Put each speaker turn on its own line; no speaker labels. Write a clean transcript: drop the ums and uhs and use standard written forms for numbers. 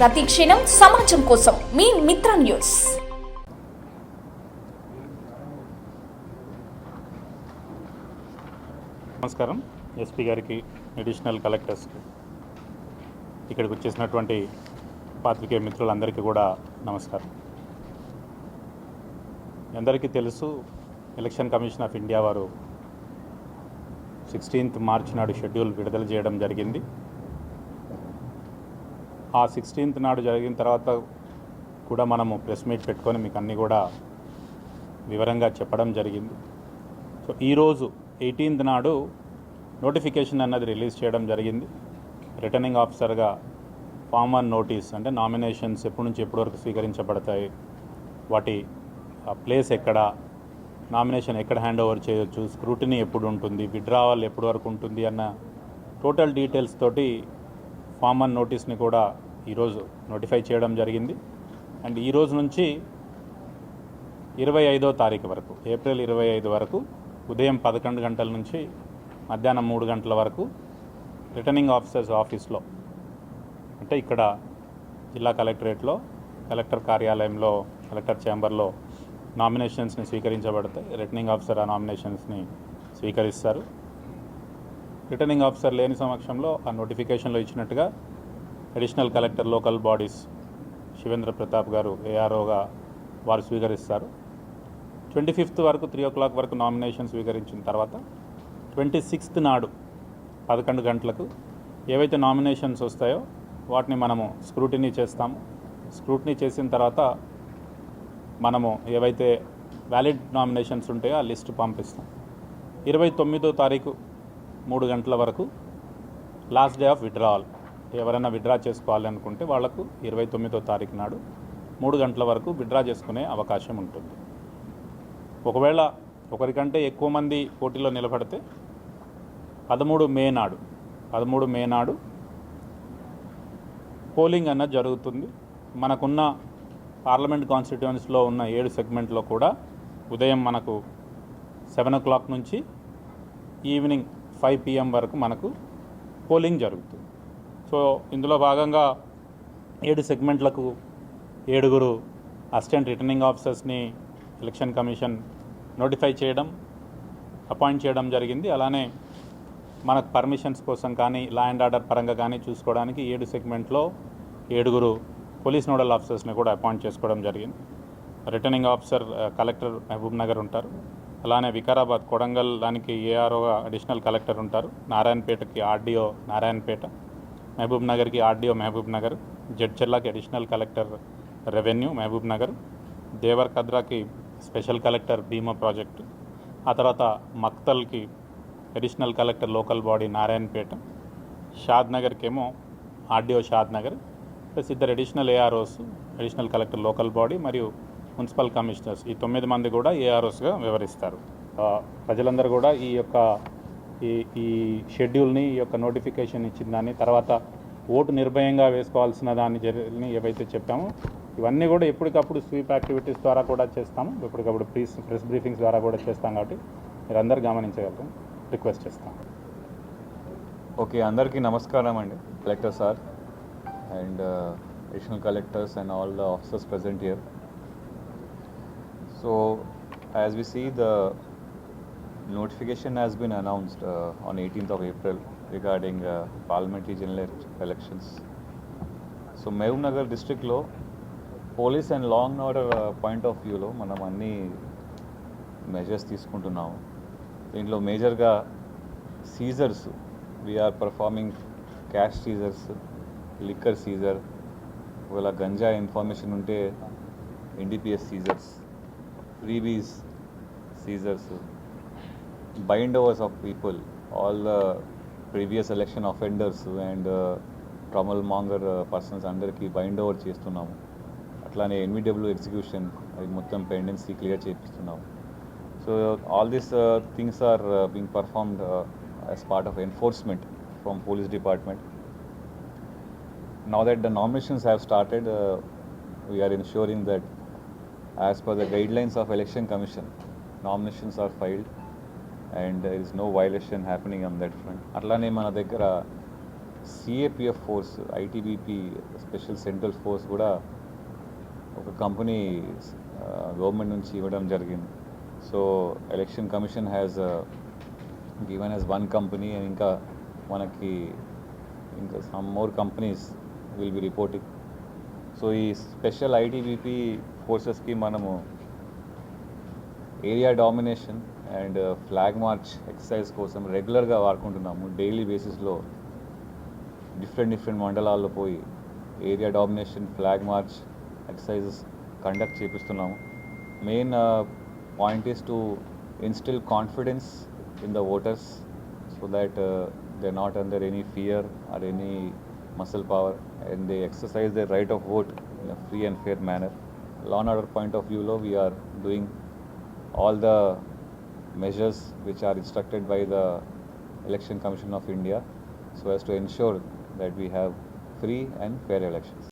ప్రతి క్షణం సమాజం కోసం మీ మిత్ర న్యూస్.
నమస్కారం. ఎస్పీ గారికి, అడిషనల్ కలెక్టర్స్కి, ఇక్కడికి వచ్చేసినటువంటి పాత్రికేయ మిత్రులందరికీ కూడా నమస్కారం. అందరికీ తెలుసు, ఎలక్షన్ కమిషన్ ఆఫ్ ఇండియా వారు 16th మార్చి నాడు షెడ్యూల్ విడుదల చేయడం జరిగింది. ఆ 16th నాడు జరిగిన తర్వాత కూడా మనము ప్రెస్ మీట్ పెట్టుకొని మీకు అన్నీ కూడా వివరంగా చెప్పడం జరిగింది. సో ఈరోజు 18th నాడు నోటిఫికేషన్ అన్నది రిలీజ్ చేయడం జరిగింది. రిటర్నింగ్ ఆఫీసర్గా ఫామ్ 1 నోటీస్, అంటే నామినేషన్స్ ఎప్పటి నుంచి ఎప్పటి వరకు స్వీకరించబడతాయి, వాటి ప్లేస్ ఎక్కడ, నామినేషన్ ఎక్కడ హ్యాండ్ ఓవర్ చేయొచ్చు, స్క్రూటినీ ఎప్పుడు ఉంటుంది, విత్డ్రావల్ ఎప్పటి వరకు ఉంటుంది అన్న టోటల్ డీటెయిల్స్ తోటి ఫామ్ 1 నోటీస్ని కూడా ఈరోజు నోటిఫై చేయడం జరిగింది. అండ్ ఈరోజు నుంచి 25వ తారీఖు వరకు, ఏప్రిల్ 25 వరకు ఉదయం 11 గంటల నుంచి మధ్యాహ్నం 3 గంటల వరకు రిటర్నింగ్ ఆఫీసర్స్ ఆఫీస్లో, అంటే ఇక్కడ జిల్లా కలెక్టరేట్లో, కలెక్టర్ కార్యాలయంలో, కలెక్టర్ ఛాంబర్లో నామినేషన్స్ని స్వీకరించబడతాయి. రిటర్నింగ్ ఆఫీసర్ ఆ నామినేషన్స్ని స్వీకరిస్తారు. రిటర్నింగ్ ఆఫీసర్ లేని సమక్షంలో ఆ నోటిఫికేషన్లో ఇచ్చినట్టుగా additional collector local bodies Shivendra Pratap గారు ఏఆర్ఓగా వారు స్వీకరిస్తారు. 25th వరకు 3 o'clock వరకు నామినేషన్ స్వీకరించిన తర్వాత 26th నాడు 11 గంటలకు ఏవైతే నామినేషన్స్ వస్తాయో వాటిని మనము స్క్రూటినీ చేస్తాము. స్క్రూటినీ చేసిన తర్వాత మనము ఏవైతే వ్యాలిడ్ నామినేషన్స్ ఉంటాయో ఆ లిస్ట్ పంపిస్తాం. 29వ తారీఖు 3 గంటల వరకు లాస్ట్ డే ఆఫ్ విత్డ్రావల్. ఎవరైనా విత్డ్రా చేసుకోవాలి అనుకుంటే వాళ్లకు 29వ తారీఖు నాడు 3 గంటల వరకు విత్డ్రా చేసుకునే అవకాశం ఉంటుంది. ఒకవేళ ఒకరికంటే ఎక్కువ మంది పోటీలో నిలబడితే 13 మే నాడు పోలింగ్ అన్నది జరుగుతుంది. మనకున్న పార్లమెంట్ కాన్స్టిట్యుయెన్సీలో ఉన్న 7 సెగ్మెంట్లో కూడా ఉదయం మనకు 7 o'clock నుంచి ఈవినింగ్ 5 PM వరకు మనకు పోలింగ్ జరుగుతుంది. సో ఇందులో భాగంగా 7 సెగ్మెంట్లకు 7 అసిస్టెంట్ రిటర్నింగ్ ఆఫీసర్స్ని ఎలక్షన్ కమిషన్ నోటిఫై చేయడం, అపాయింట్ చేయడం జరిగింది. అలానే మనకు పర్మిషన్స్ కోసం కానీ, లా అండ్ ఆర్డర్ పరంగా కానీ చూసుకోవడానికి 7 సెగ్మెంట్లో 7 పోలీస్ నోడల్ ఆఫీసర్స్ని కూడా అపాయింట్ చేసుకోవడం జరిగింది. Returning officer collector Mahabubnagar ఉంటారు. అలానే వికారాబాద్, కొడంగల్ దానికి ఏఆర్ఓగా అడిషనల్ కలెక్టర్ ఉంటారు. నారాయణపేటకి ఆర్డీఓ నారాయణపేట, మహబూబ్ నగర్కి ఆర్డీఓ మహబూబ్ నగర్, జడ్చర్లాకి additional collector revenue Mahbubnagar, దేవర్ కద్రాకి స్పెషల్ కలెక్టర్ భీమా ప్రాజెక్టు, ఆ తర్వాత మక్తల్కి additional collector local body Narayanpet, షాద్ నగర్కి ఏమో RDO Shadnagar, plus 2 additional AROs, additional collector local body మరియు మున్సిపల్ కమిషనర్స్, ఈ 9 మంది కూడా ఏఆర్ఓస్గా వ్యవహరిస్తారు. ప్రజలందరూ కూడా ఈ షెడ్యూల్ని, ఈ యొక్క నోటిఫికేషన్ ఇచ్చిన దాన్ని, తర్వాత ఓటు నిర్భయంగా వేసుకోవాల్సిన దాన్ని ఏవైతే చెప్పామో ఇవన్నీ కూడా ఎప్పటికప్పుడు స్వీప్ యాక్టివిటీస్ ద్వారా కూడా చేస్తాము. ఎప్పటికప్పుడు ప్రెస్ బ్రీఫింగ్స్ ద్వారా కూడా చేస్తాం. కాబట్టి మీరందరూ గమనించగలరు, రిక్వెస్ట్ చేస్తాం.
ఓకే, అందరికీ నమస్కారం అండి. Collector sir and additional collectors and all the officers present here. So as we see, the notification has been announced on 18th of April regarding parliamentary general elections. So Mehboob Nagar district lo police and law and order point of view lo manam anni measures తీసుకుంటున్నాము. దీంట్లో మేజర్గా seizures, we are performing cash seizures, liquor seizure, ఒకవేళ ganja information ఉంటే NDPS seizures, freebies seizures, bind overs of people, all the previous election offenders and trouble monger persons అందరికీ bind over చేస్తున్నాము. అట్లానే NVW execution అది మొత్తం పెండెన్సీ క్లియర్ చేపిస్తున్నాము. So all these things are being performed as part of enforcement from police department. Now that the nominations have started, we are ensuring that as per the guidelines of Election Commission, nominations are filed and there is no violation happening on that front. అట్లానే మన దగ్గర CAPF force ITBP special central force కూడా ఒక company government నుంచి ఇవ్వడం జరిగింది. So election commission has given as one company and ఇంకా మనకి ఇంకా some more companies will be reporting. So ఈ స్పెషల్ ఐటీబీపీ ఫోర్సెస్కి మనము area domination and flag march exercise కోసం రెగ్యులర్గా వాడుకుంటున్నాము. డైలీ బేసిస్లో డిఫరెంట్ మండలాల్లో పోయి area domination flag march exercises conduct చేపిస్తున్నాము. Main point is to instil confidence in the voters so that they are not under any fear or any muscle power and they exercise their right of vote in a free and fair manner. Law and order point of view, we are doing all the measures which are instructed by the Election Commission of India so as to ensure that we have free and fair elections.